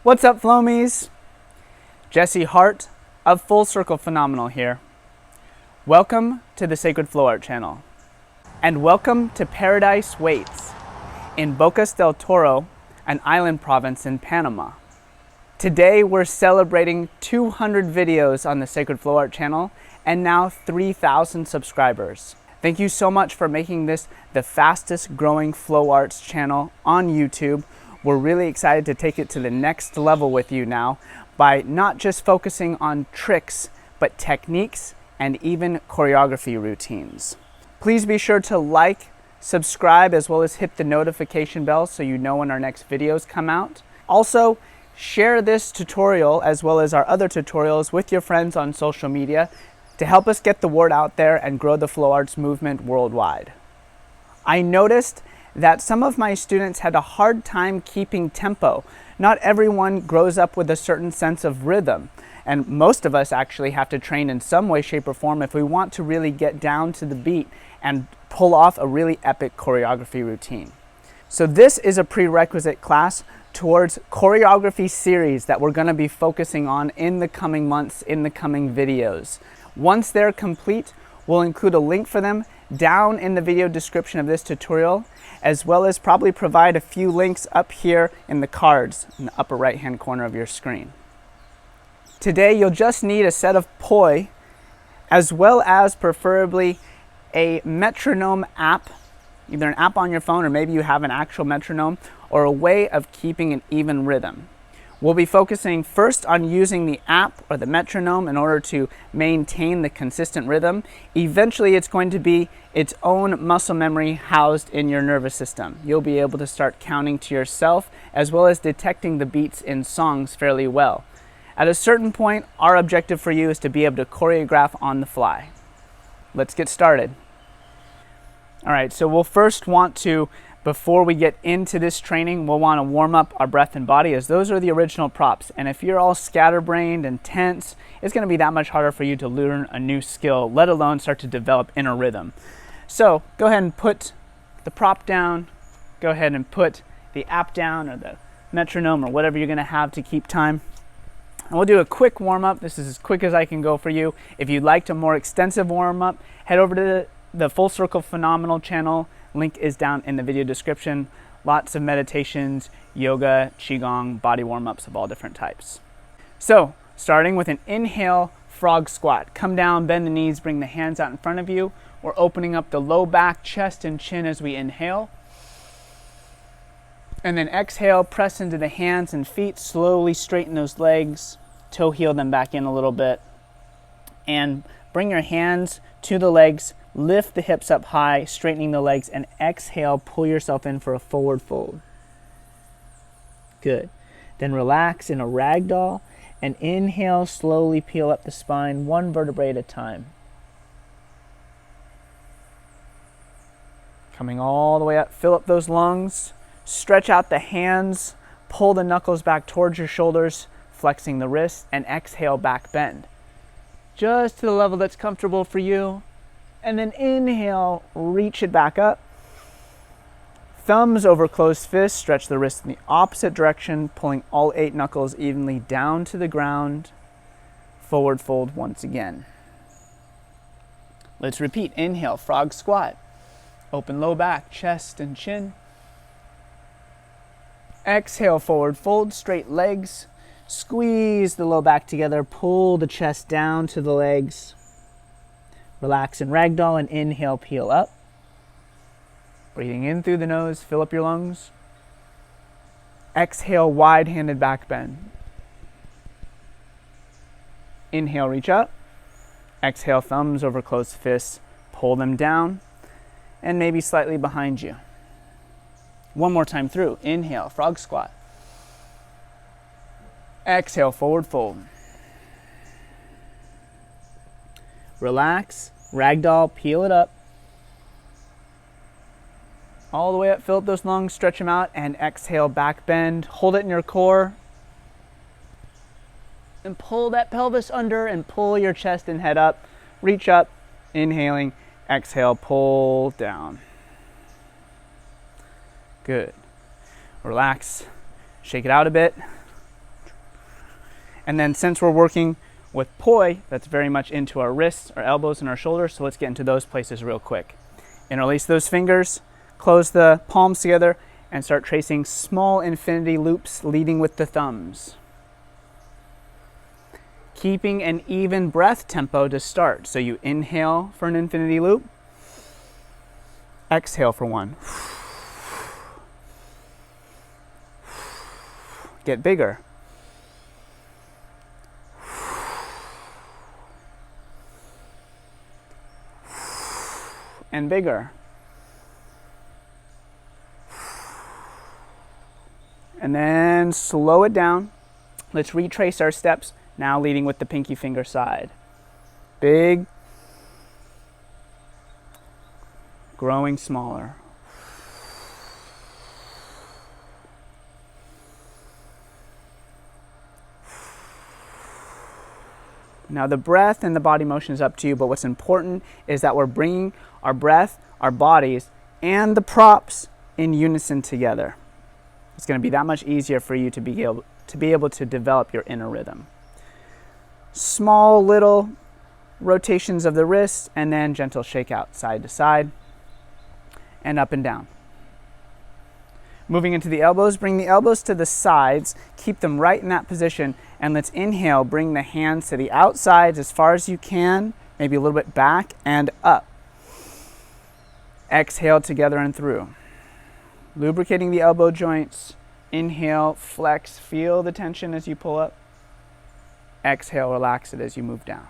What's up, Flomies? Jesse Hart of Full Circle Phenomenal here. Welcome to the Sacred Flow Art channel. And welcome to Paradise Waits in Bocas del Toro, an island province in Panama. Today we're celebrating 200 videos on the Sacred Flow Art channel and now 3,000 subscribers. Thank you so much for making this the fastest growing flow arts channel on YouTube. We're really excited to take it to the next level with you now by not just focusing on tricks, but techniques and even choreography routines. Please be sure to like, subscribe, as well as hit the notification bell so you know when our next videos come out. Also, share this tutorial as well as our other tutorials with your friends on social media to help us get the word out there and grow the flow arts movement worldwide. I noticed that some of my students had a hard time keeping tempo. Not everyone grows up with a certain sense of rhythm, and most of us actually have to train in some way, shape, or form if we want to really get down to the beat and pull off a really epic choreography routine. So this is a prerequisite class towards choreography series that we're going to be focusing on in the coming months, in the coming videos. Once they're complete, we'll include a link for them down in the video description of this tutorial, as well as probably provide a few links up here in the cards in the upper right hand corner of your screen. Today you'll just need a set of poi, as well as preferably a metronome app, either an app on your phone or maybe you have an actual metronome, or a way of keeping an even rhythm. We'll be focusing first on using the app or the metronome in order to maintain the consistent rhythm. Eventually it's going to be its own muscle memory housed in your nervous system. You'll be able to start counting to yourself as well as detecting the beats in songs fairly well. At a certain point, our objective for you is to be able to choreograph on the fly. Let's get started. All right, so we'll first want to, before we get into this training, we'll want to warm up our breath and body, as those are the original props. And if you're all scatterbrained and tense, it's going to be that much harder for you to learn a new skill, let alone start to develop inner rhythm. So go ahead and put the prop down. Go ahead and put the app down or the metronome or whatever you're going to have to keep time. And we'll do a quick warm up. This is as quick as I can go for you. If you'd like a more extensive warm up, head over to the Full Circle Phenomenal channel. Link is down in the video description. Lots of meditations, yoga, qigong, body warm-ups of all different types. So, starting with an inhale, frog squat. Come down, bend the knees, bring the hands out in front of you. We're opening up the low back, chest, and chin as we inhale. And then exhale, press into the hands and feet. Slowly straighten those legs. Toe heel them back in a little bit. And bring your hands to the legs. Lift the hips up high, straightening the legs, and exhale, pull yourself in for a forward fold. Good. Then relax in a ragdoll, and inhale, slowly peel up the spine, one vertebrae at a time. Coming all the way up, fill up those lungs, stretch out the hands, pull the knuckles back towards your shoulders, flexing the wrists, and exhale, back bend. Just to the level that's comfortable for you. And then inhale, reach it back up. Thumbs over closed fists, stretch the wrists in the opposite direction, pulling all 8 knuckles evenly down to the ground. Forward fold once again. Let's repeat. Inhale, frog squat. Open low back, chest and chin. Exhale, forward fold, straight legs. Squeeze the low back together, pull the chest down to the legs. Relax in ragdoll and inhale, peel up. Breathing in through the nose, fill up your lungs. Exhale, wide-handed back bend. Inhale, reach up. Exhale, thumbs over closed fists, pull them down and maybe slightly behind you. One more time through. Inhale, frog squat. Exhale, forward fold. Relax, ragdoll, peel it up. All the way up, fill up those lungs, stretch them out, and exhale, back bend. Hold it in your core. And pull that pelvis under and pull your chest and head up. Reach up, inhaling, exhale, pull down. Good. Relax, shake it out a bit. And then since we're working with poi, that's very much into our wrists, our elbows, and our shoulders, so let's get into those places real quick. Interlace those fingers, close the palms together, and start tracing small infinity loops leading with the thumbs. Keeping an even breath tempo to start. So you inhale for an infinity loop, exhale for one. Get bigger. And bigger. And then slow it down. Let's retrace our steps, now leading with the pinky finger side. Big, growing smaller. Now the breath and the body motion is up to you, but what's important is that we're bringing our breath, our bodies, and the props in unison together. It's going to be that much easier for you to be able to develop your inner rhythm. Small little rotations of the wrists and then gentle shake out side to side and up and down. Moving into the elbows, bring the elbows to the sides, keep them right in that position, and let's inhale, bring the hands to the outsides as far as you can, maybe a little bit back and up. Exhale together and through. Lubricating the elbow joints. Inhale, flex, feel the tension as you pull up. Exhale, relax it as you move down.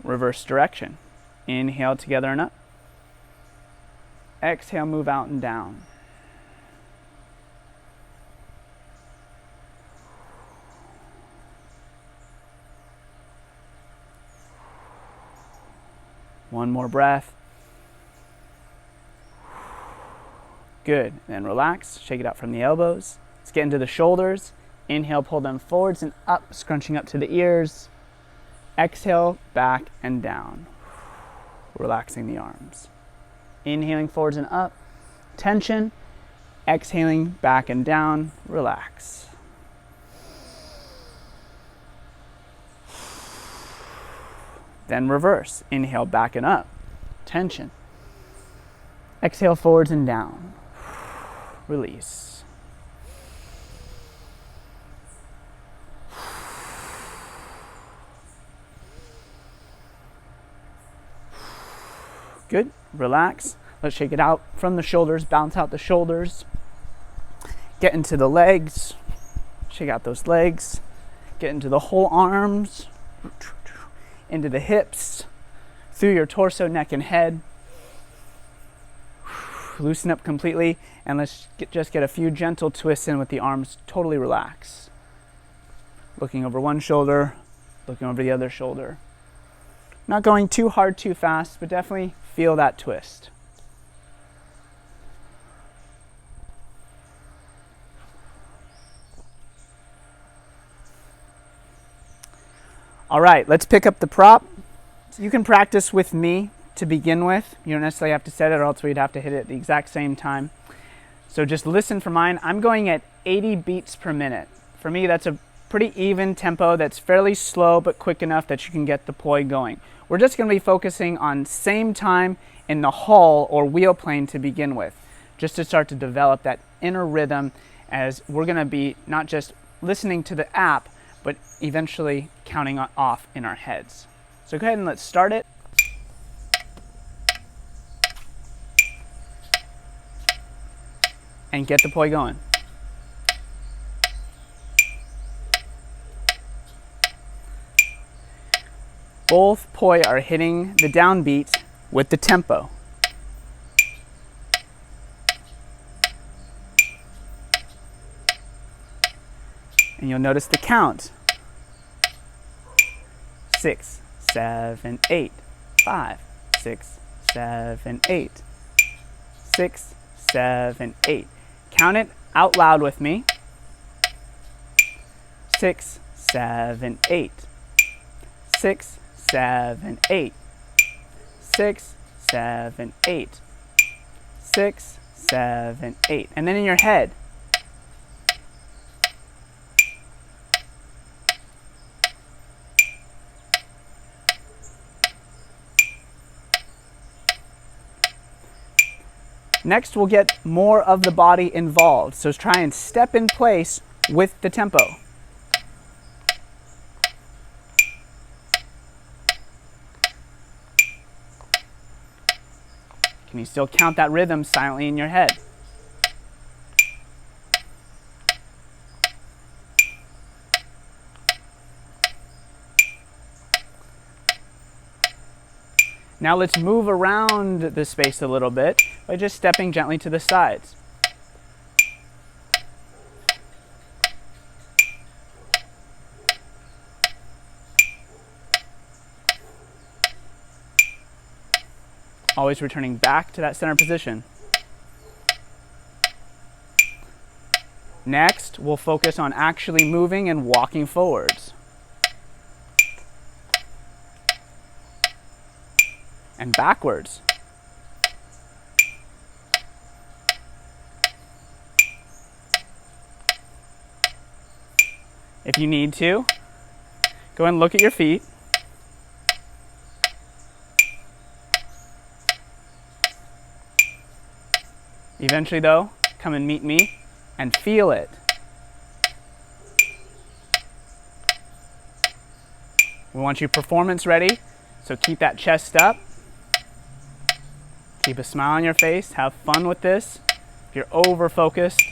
Reverse direction. Inhale together and up. Exhale, move out and down. One more breath. Good. Then relax. Shake it out from the elbows. Let's get into the shoulders. Inhale, pull them forwards and up, scrunching up to the ears. Exhale, back and down. Relaxing the arms. Inhaling forwards and up. Tension. Exhaling back and down. Relax. Then reverse. Inhale, back and up. Tension. Exhale, forwards and down. Release. Good. Relax. Let's shake it out from the shoulders. Bounce out the shoulders. Get into the legs. Shake out those legs. Get into the whole arms. Into the hips. Through your torso, neck, and head. Loosen up completely. And let's just get a few gentle twists in with the arms totally relaxed. Looking over one shoulder. Looking over the other shoulder. Not going too hard, too fast, but definitely feel that twist. All right, let's pick up the prop. You can practice with me to begin with. You don't necessarily have to set it, or else we'd have to hit it at the exact same time. So just listen for mine. I'm going at 80 beats per minute. For me, that's a pretty even tempo that's fairly slow but quick enough that you can get the poi going. We're just going to be focusing on same time in the hall or wheel plane to begin with, just to start to develop that inner rhythm, as we're going to be not just listening to the app, but eventually counting off in our heads. So go ahead and let's start it. And get the poi going. Both poi are hitting the downbeat with the tempo. And you'll notice the count. 6, 7, 8, 5, 6, 7, 8, 6, 7, 8. Count it out loud with me. 6, 7, 8. 6, 7, 8. 6, 7, 8. 6, 7, 8. And then in your head, Next, we'll get more of the body involved. So try and step in place with the tempo. Can you still count that rhythm silently in your head? Now let's move around the space a little bit by just stepping gently to the sides. Always returning back to that center position. Next, we'll focus on actually moving and walking forwards. And backwards. If you need to, go and look at your feet. Eventually though, come and meet me and feel it. We want you performance ready, so keep that chest up. Keep a smile on your face, have fun with this. If you're over focused,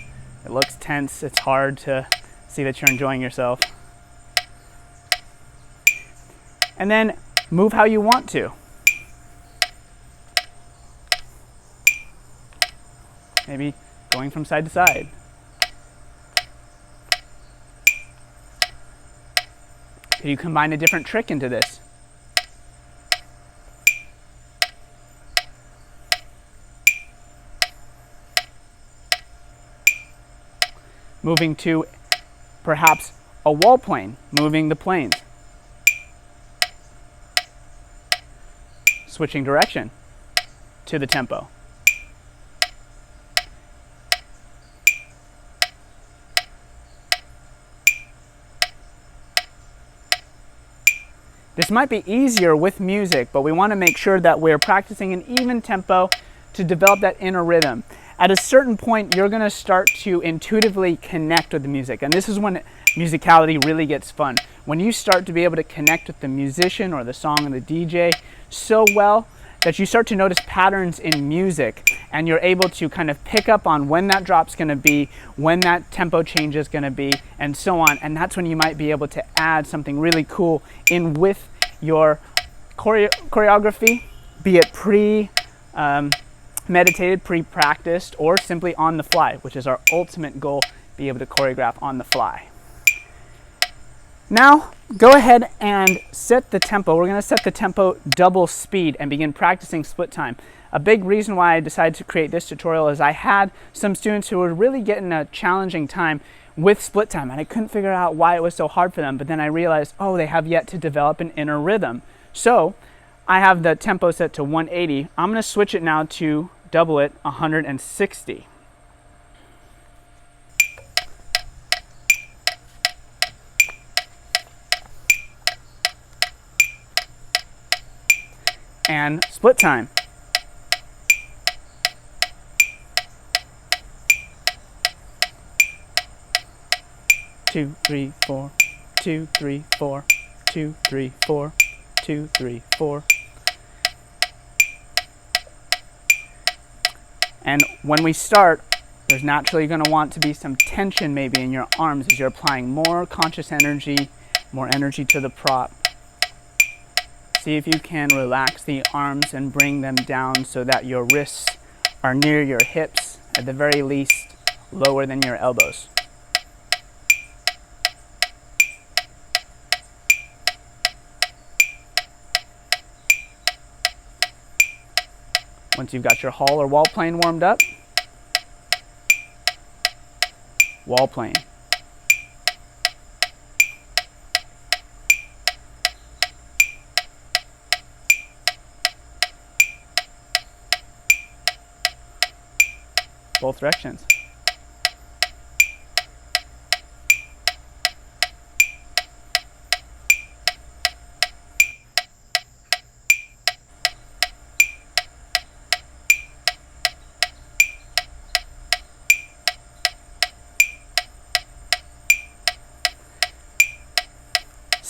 it looks tense, it's hard to see that you're enjoying yourself. And then move how you want to. Maybe going from side to side. Could you combine a different trick into this? Moving to perhaps a wall plane, moving the planes. Switching direction to the tempo. This might be easier with music, but we want to make sure that we're practicing an even tempo to develop that inner rhythm. At a certain point, you're going to start to intuitively connect with the music. And this is when musicality really gets fun. When you start to be able to connect with the musician or the song or the DJ so well that you start to notice patterns in music, and you're able to kind of pick up on when that drop's going to be, when that tempo change is going to be, and so on. And that's when you might be able to add something really cool in with your choreography, be it meditated, pre-practiced, or simply on the fly, which is our ultimate goal, be able to choreograph on the fly. Now, go ahead and set the tempo. We're going to set the tempo double speed and begin practicing split time. A big reason why I decided to create this tutorial is I had some students who were really getting a challenging time with split time, and I couldn't figure out why it was so hard for them, but then I realized, oh, they have yet to develop an inner rhythm. So I have the tempo set to 180. I'm going to switch it now to double it, 160. And split time. 2, 3, 4, 2, 3, 4, 2, 3, 4, 2, 3, 4. And when we start, there's naturally going to want to be some tension maybe in your arms as you're applying more conscious energy, more energy to the prop. See if you can relax the arms and bring them down so that your wrists are near your hips, at the very least lower than your elbows. Once you've got your hall or wall plane warmed up, wall plane. Both directions.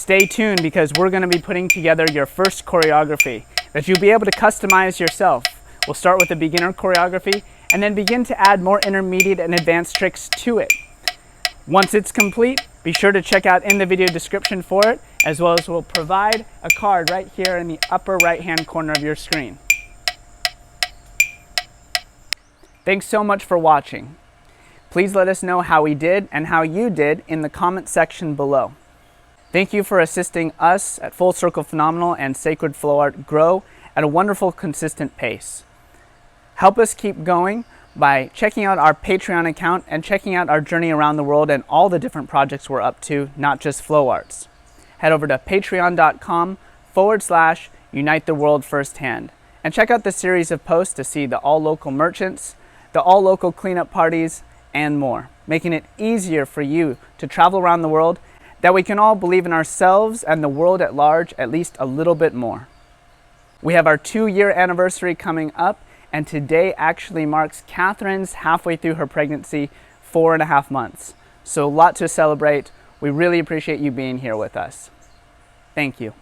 Stay tuned because we're going to be putting together your first choreography that you'll be able to customize yourself. We'll start with a beginner choreography and then begin to add more intermediate and advanced tricks to it. Once it's complete, be sure to check out in the video description for it, as well as we'll provide a card right here in the upper right-hand corner of your screen. Thanks so much for watching. Please let us know how we did and how you did in the comment section below. Thank you for assisting us at Full Circle Phenomenal and Sacred Flow Art grow at a wonderful, consistent pace. Help us keep going by checking out our Patreon account and checking out our journey around the world and all the different projects we're up to, not just flow arts. Head over to patreon.com/Unite the World Firsthand and check out the series of posts to see the all local merchants, the all local cleanup parties, and more, making it easier for you to travel around the world, that we can all believe in ourselves and the world at large at least a little bit more. We have our 2-year anniversary coming up, and today actually marks Catherine's halfway through her pregnancy, 4.5 months. So a lot to celebrate. We really appreciate you being here with us. Thank you.